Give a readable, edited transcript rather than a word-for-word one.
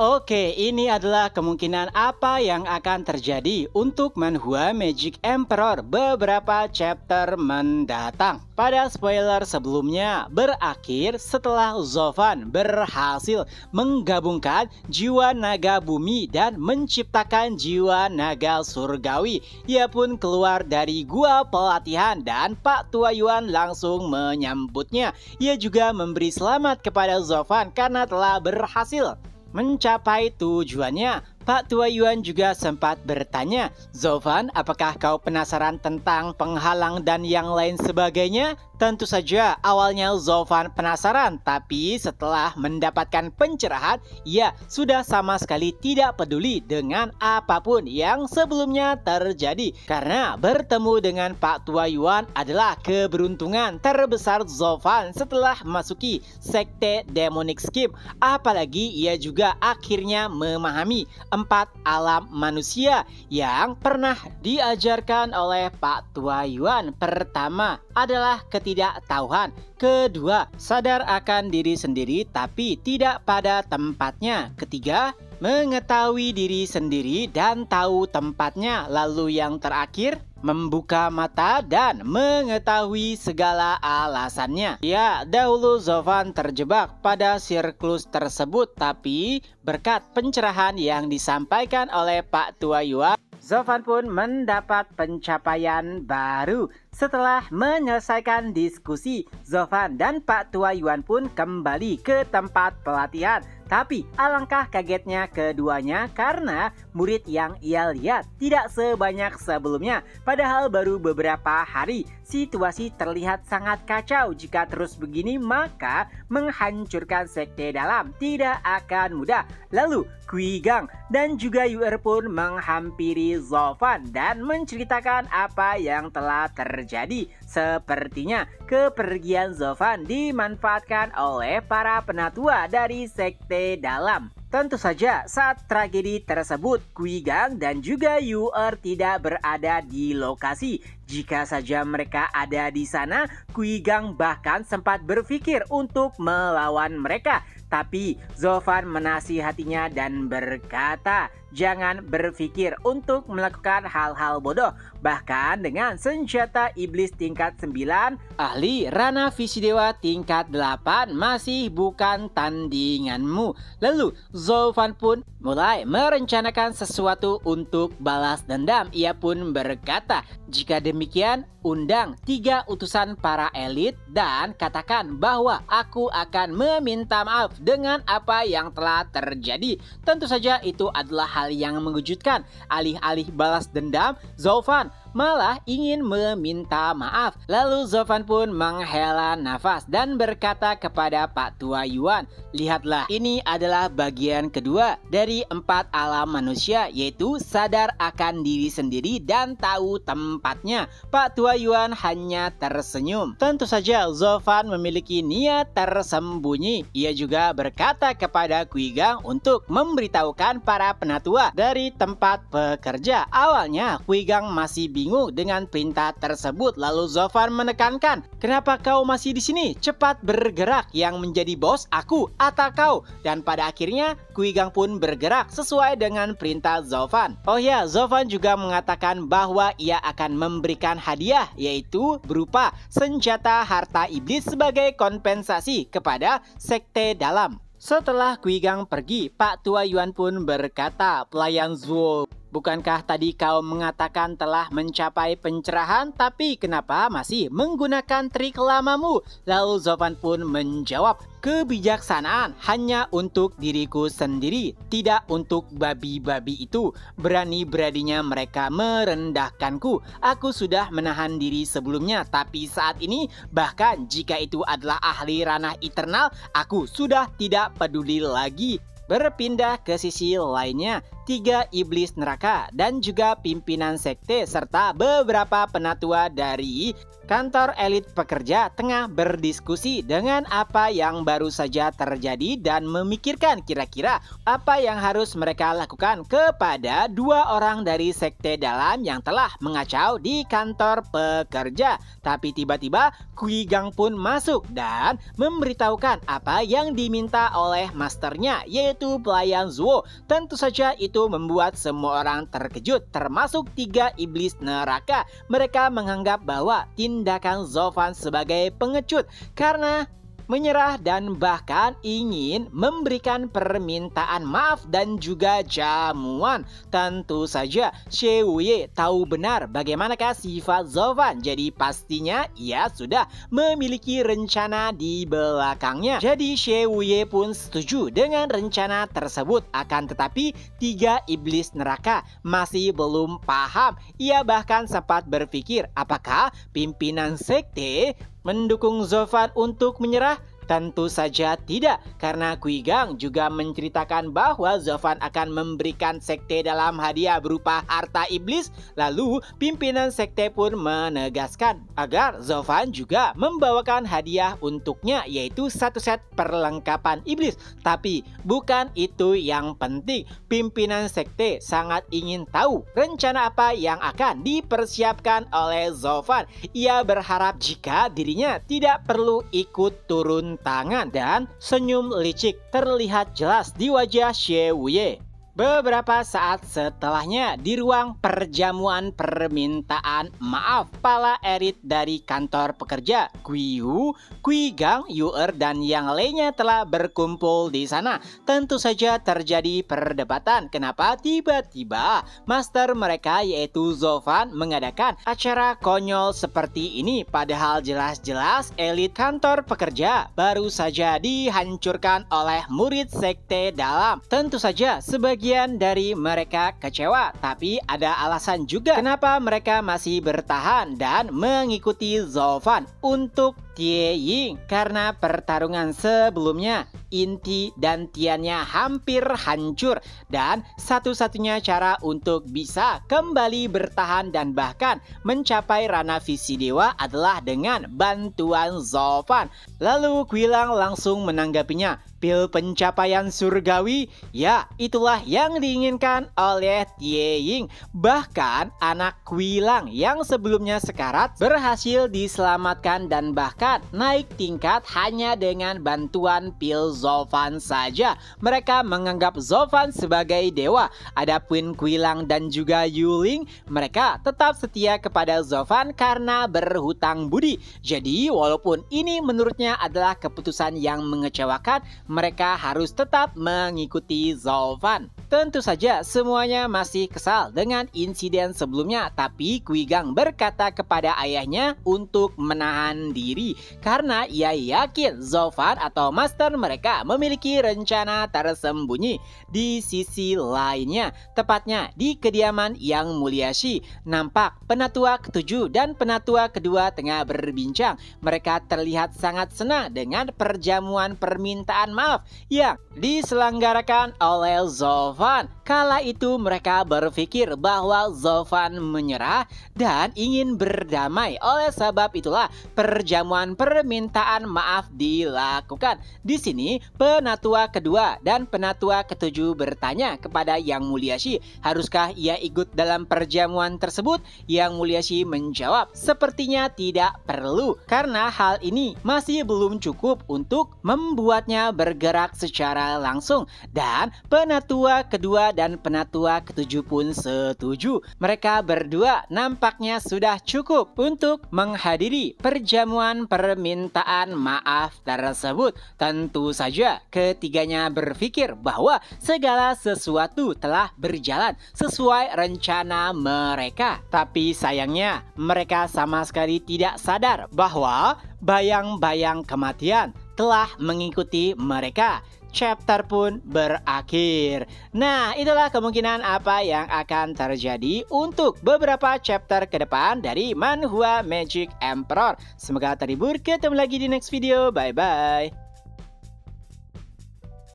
Oke, ini adalah kemungkinan apa yang akan terjadi untuk Manhwa Magic Emperor beberapa chapter mendatang. Pada spoiler sebelumnya, berakhir setelah Zovan berhasil menggabungkan jiwa naga bumi dan menciptakan jiwa naga surgawi. Ia pun keluar dari gua pelatihan dan Pak Tua Yuan langsung menyambutnya. Ia juga memberi selamat kepada Zovan karena telah berhasil mencapai tujuannya. Pak Tua Yuan juga sempat bertanya, "Zovan, apakah kau penasaran tentang penghalang dan yang lain sebagainya?" Tentu saja awalnya Zovan penasaran, tapi setelah mendapatkan pencerahan, ia sudah sama sekali tidak peduli dengan apapun yang sebelumnya terjadi. Karena bertemu dengan Pak Tua Yuan adalah keberuntungan terbesar Zovan setelah memasuki sekte Demonic Scheme. Apalagi ia juga akhirnya memahami 4 alam manusia yang pernah diajarkan oleh Pak Tua Yuan. Pertama adalah ketidaktahuan. Kedua, sadar akan diri sendiri tapi tidak pada tempatnya. Ketiga, mengetahui diri sendiri dan tahu tempatnya. Lalu yang terakhir, membuka mata dan mengetahui segala alasannya. Ya, dahulu Zovan terjebak pada siklus tersebut, tapi berkat pencerahan yang disampaikan oleh Pak Tua Yuan, Zovan pun mendapat pencapaian baru. Setelah menyelesaikan diskusi, Zovan dan Pak Tua Yuan pun kembali ke tempat pelatihan. Tapi alangkah kagetnya keduanya karena murid yang ia lihat tidak sebanyak sebelumnya. Padahal baru beberapa hari, situasi terlihat sangat kacau. Jika terus begini maka menghancurkan sekte dalam tidak akan mudah. Lalu Qui Gang dan juga Yu'er pun menghampiri Zovan dan menceritakan apa yang telah terjadi. Sepertinya kepergian Zovan dimanfaatkan oleh para penatua dari sekte dalam. Tentu saja saat tragedi tersebut Qui Gang dan juga Yu'er tidak berada di lokasi. Jika saja mereka ada di sana, Qui Gang bahkan sempat berpikir untuk melawan mereka. Tapi Zovan menasihatinya dan berkata, jangan berpikir untuk melakukan hal-hal bodoh. Bahkan dengan senjata iblis tingkat 9, ahli Rana Visidewa tingkat 8 masih bukan tandinganmu. Lalu Zovan pun mulai merencanakan sesuatu untuk balas dendam. Ia pun berkata, jika demikian undang 3 utusan para elit dan katakan bahwa aku akan meminta maaf dengan apa yang telah terjadi. Tentu saja itu adalah hal yang mengejutkan. Alih-alih balas dendam, Zovan malah ingin meminta maaf. Lalu Zovan pun menghela nafas dan berkata kepada Pak Tua Yuan, lihatlah, ini adalah bagian kedua dari 4 alam manusia, yaitu sadar akan diri sendiri dan tahu tempatnya. Pak Tua Yuan hanya tersenyum. Tentu saja Zovan memiliki niat tersembunyi. Ia juga berkata kepada Qui Gang untuk memberitahukan para penatua dari tempat pekerja. Awalnya Qui Gang masih bingung dengan perintah tersebut. Lalu Zovan menekankan, kenapa kau masih di sini? Cepat bergerak, yang menjadi bos aku atau kau. Dan pada akhirnya Qui Gang pun bergerak sesuai dengan perintah Zovan. Oh ya, Zovan juga mengatakan bahwa ia akan memberikan hadiah, yaitu berupa senjata harta iblis sebagai kompensasi kepada sekte dalam. Setelah Qui Gang pergi, Pak Tua Yuan pun berkata, pelayan Zuo, bukankah tadi kau mengatakan telah mencapai pencerahan, tapi kenapa masih menggunakan trik lamamu? Lalu Zovan pun menjawab, kebijaksanaan hanya untuk diriku sendiri, tidak untuk babi-babi itu. Berani-beraninya mereka merendahkanku. Aku sudah menahan diri sebelumnya, tapi saat ini, bahkan jika itu adalah ahli ranah eternal, aku sudah tidak peduli lagi. Berpindah ke sisi lainnya, tiga iblis neraka dan juga pimpinan sekte serta beberapa penatua dari kantor elit pekerja tengah berdiskusi dengan apa yang baru saja terjadi dan memikirkan kira-kira apa yang harus mereka lakukan kepada dua orang dari sekte dalam yang telah mengacau di kantor pekerja. Tapi tiba-tiba Qui Gang pun masuk dan memberitahukan apa yang diminta oleh masternya, yaitu pelayan Zuo. Tentu saja itu membuat semua orang terkejut, termasuk tiga iblis neraka. Mereka menganggap bahwa tindakan Zovan sebagai pengecut karena menyerah dan bahkan ingin memberikan permintaan maaf dan juga jamuan. Tentu saja Xie Wuye tahu benar bagaimanakah sifat Zovan, jadi pastinya ia sudah memiliki rencana di belakangnya. Jadi Xie Wuye pun setuju dengan rencana tersebut, akan tetapi tiga iblis neraka masih belum paham. Ia bahkan sempat berpikir apakah pimpinan sekte mendukung Zovan untuk menyerah? Tentu saja tidak, karena Qui Gang juga menceritakan bahwa Zovan akan memberikan sekte dalam hadiah berupa harta iblis. Lalu pimpinan sekte pun menegaskan agar Zovan juga membawakan hadiah untuknya, yaitu satu set perlengkapan iblis. Tapi bukan itu yang penting. Pimpinan sekte sangat ingin tahu rencana apa yang akan dipersiapkan oleh Zovan. Ia berharap jika dirinya tidak perlu ikut turun tangan, dan senyum licik terlihat jelas di wajah Xie Wuye. Beberapa saat setelahnya, di ruang perjamuan permintaan maaf, kepala elit dari kantor pekerja Qui Hu, Qui Gang, Yuer, dan yang lainnya telah berkumpul di sana. Tentu saja terjadi perdebatan kenapa tiba-tiba master mereka yaitu Zovan mengadakan acara konyol seperti ini, padahal jelas-jelas elit kantor pekerja baru saja dihancurkan oleh murid sekte dalam. Tentu saja sebagian dari mereka kecewa, tapi ada alasan juga kenapa mereka masih bertahan dan mengikuti Zovan. Untuk Tie Ying, karena pertarungan sebelumnya Inti dan Tiannya hampir hancur, dan satu-satunya cara untuk bisa kembali bertahan dan bahkan mencapai ranah visi dewa adalah dengan bantuan Zovan. Lalu Qui Lang langsung menanggapinya, pil pencapaian surgawi, ya itulah yang diinginkan oleh Tie Ying. Bahkan anak Qui Lang yang sebelumnya sekarat berhasil diselamatkan dan bahkan naik tingkat hanya dengan bantuan pil Zovan saja. Mereka menganggap Zovan sebagai dewa. Adapun Qui Lang dan juga Yuling, mereka tetap setia kepada Zovan karena berhutang budi. Jadi walaupun ini menurutnya adalah keputusan yang mengecewakan, mereka harus tetap mengikuti Zovan. Tentu saja semuanya masih kesal dengan insiden sebelumnya, tapi Qui Gang berkata kepada ayahnya untuk menahan diri karena ia yakin Zovan atau master mereka memiliki rencana tersembunyi. Di sisi lainnya, tepatnya di kediaman Yang Mulia Shi, nampak penatua ketujuh dan penatua kedua tengah berbincang. Mereka terlihat sangat senang dengan perjamuan permintaan maaf yang diselenggarakan oleh Zovan. Kala itu mereka berpikir bahwa Zovan menyerah dan ingin berdamai. Oleh sebab itulah perjamuan permintaan maaf dilakukan. Di sini penatua kedua dan penatua ketujuh bertanya kepada Yang Mulia Shi, haruskah ia ikut dalam perjamuan tersebut? Yang Mulia Shi menjawab, sepertinya tidak perlu karena hal ini masih belum cukup untuk membuatnya bergerak secara langsung. Dan penatua kedua dan penatua ketujuh pun setuju. Mereka berdua nampaknya sudah cukup untuk menghadiri perjamuan permintaan maaf tersebut. Tentu saja ketiganya berpikir bahwa segala sesuatu telah berjalan sesuai rencana mereka. Tapi sayangnya mereka sama sekali tidak sadar bahwa bayang-bayang kematian telah mengikuti mereka. Chapter pun berakhir. Nah, itulah kemungkinan apa yang akan terjadi untuk beberapa chapter ke depan dari manhwa Magic Emperor. Semoga terhibur, ketemu lagi di next video. Bye-bye.